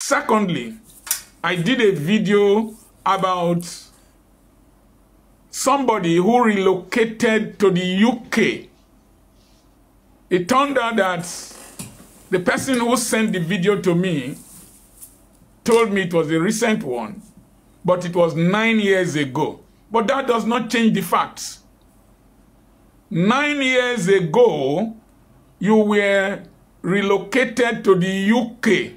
Secondly, I did a video about somebody who relocated to the UK. It turned out that the person who sent the video to me told me it was a recent one, but it was 9 years ago. But that does not change the facts. 9 years ago, you were relocated to the UK.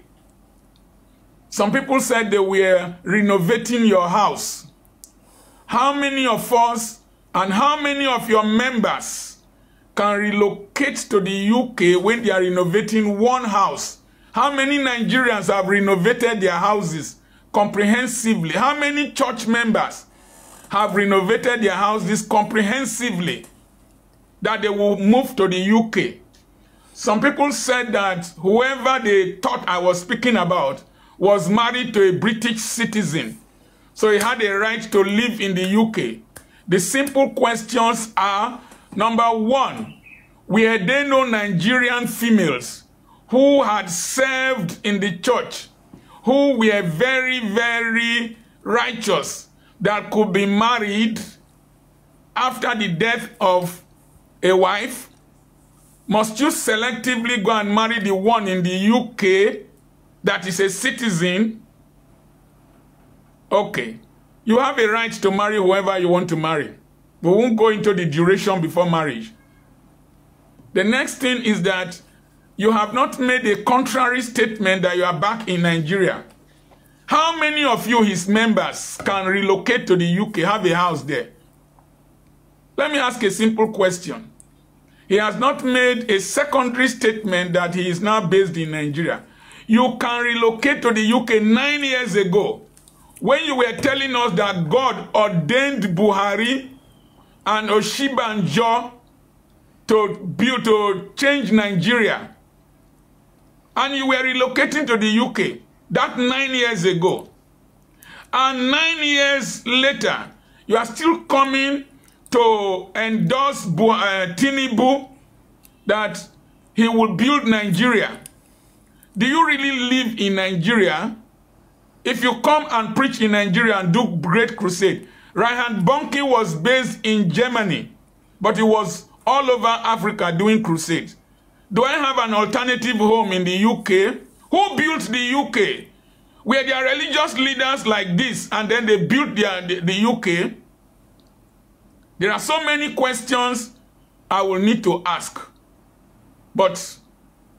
Some people said they were renovating your house. How many of us and how many of your members can relocate to the UK when they are renovating one house? How many Nigerians have renovated their houses comprehensively? How many church members have renovated their houses comprehensively that they will move to the UK? Some people said that whoever they thought I was speaking about was married to a British citizen, so he had a right to live in the UK. The simple questions are, number one, were there no Nigerian females who had served in the church, who were very, very righteous, that could be married after the death of a wife? Must you selectively go and marry the one in the UK that is a citizen? Okay. You have a right to marry whoever you want to marry. We won't go into the duration before marriage. The next thing is that you have not made a contrary statement that you are back in Nigeria. How many of you, his members, can relocate to the UK, have a house there? Let me ask a simple question. He has not made a secondary statement that he is now based in Nigeria. You can relocate to the UK 9 years ago when you were telling us that God ordained Buhari and Oshibanjo to change Nigeria. And you were relocating to the UK. That 9 years ago. And 9 years later, you are still coming to endorse Tinubu that he will build Nigeria. Do you really live in Nigeria? If you come and preach in Nigeria and do great crusade, Reinhard Bonnke was based in Germany, but he was all over Africa doing crusades. Do I have an alternative home in the UK? Who built the UK? Were there religious leaders like this and then they built the UK? There are so many questions I will need to ask, but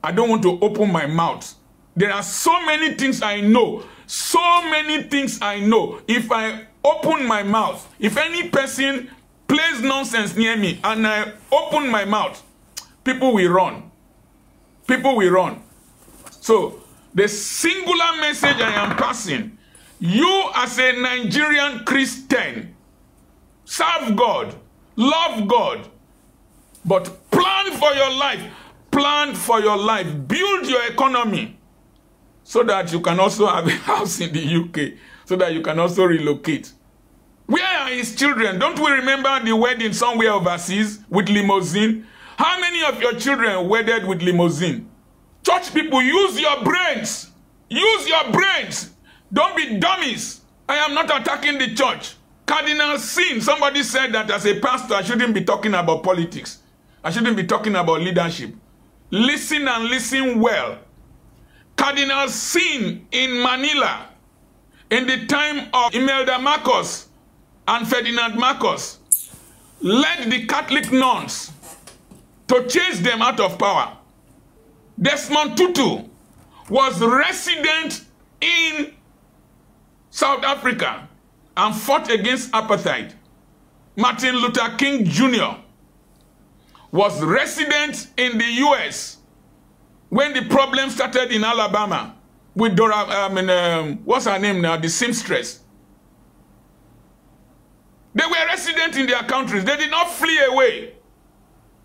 I don't want to open my mouth. There are so many things I know. So many things I know. If I open my mouth, if any person plays nonsense near me and I open my mouth, people will run. People will run. So, the singular message I am passing, you as a Nigerian Christian, serve God, love God, but plan for your life. Plan for your life. Build your economy so that you can also have a house in the UK, so that you can also relocate. Where are his children? Don't we remember the wedding somewhere overseas with limousine? How many of your children wedded with limousine? Church people, use your brains. Use your brains. Don't be dummies. I am not attacking the church. Cardinal sin. Somebody said that as a pastor, I shouldn't be talking about politics. I shouldn't be talking about leadership. Listen and listen well. Cardinal sin in Manila, in the time of Imelda Marcos and Ferdinand Marcos, led the Catholic nuns to chase them out of power. Desmond Tutu was resident in South Africa and fought against apartheid. Martin Luther King Jr. was resident in the US when the problem started in Alabama with what's her name now? The seamstress. They were resident in their countries. They did not flee away.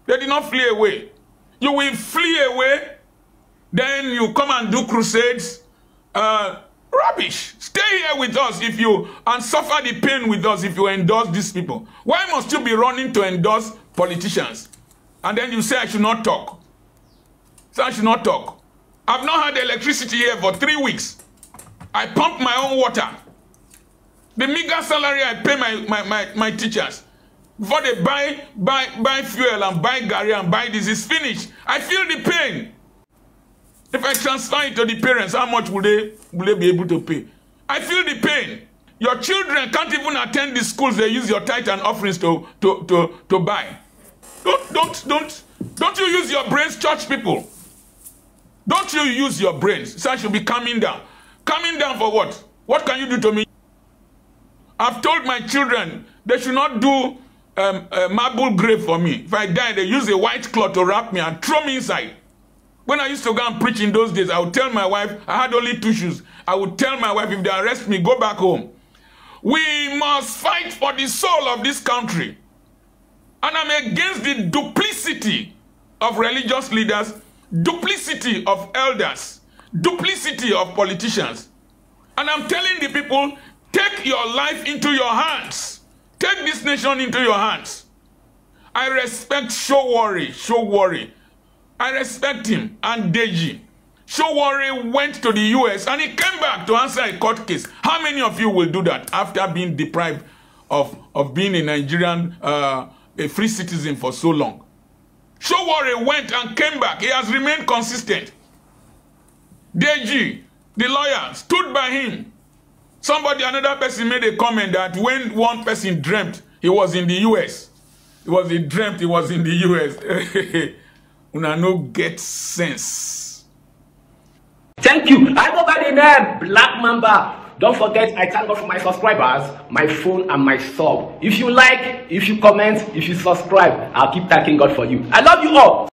They did not flee away. You will flee away, then you come and do crusades. Rubbish. Stay here with us if you, and suffer the pain with us if you endorse these people. Why must you be running to endorse politicians? And then you say I should not talk. So I should not talk. I've not had electricity here for 3 weeks. I pump my own water. The meager salary I pay my teachers. Before they buy fuel and buy garri and buy this is finished. I feel the pain. If I transfer it to the parents, how much will they be able to pay? I feel the pain. Your children can't even attend the schools they use your tithe and offerings to buy. Don't you use your brains, church people? Don't you use your brains? So I should be coming down. Coming down for what? What can you do to me? I've told my children they should not do a marble grave for me. If I die, they use a white cloth to wrap me and throw me inside. When I used to go and preach in those days, I would tell my wife, I had only 2 shoes. I would tell my wife, if they arrest me, go back home. We must fight for the soul of this country. And I'm against the duplicity of religious leaders, duplicity of elders, duplicity of politicians. And I'm telling the people, take your life into your hands. Take this nation into your hands. I respect Showori. I respect him and Deji. Showori went to the US and he came back to answer a court case. How many of you will do that after being deprived of being a Nigerian, a free citizen for so long? Showori went and came back. He has remained consistent. Deji, the lawyer, stood by him. Another person made a comment that when one person dreamt he was in the US, he was in the US. Una no get sense. Thank you. I go by the name Black Mamba. Don't forget, I thank God for my subscribers, my phone, and my sub. If you like, if you comment, if you subscribe, I'll keep thanking God for you. I love you all.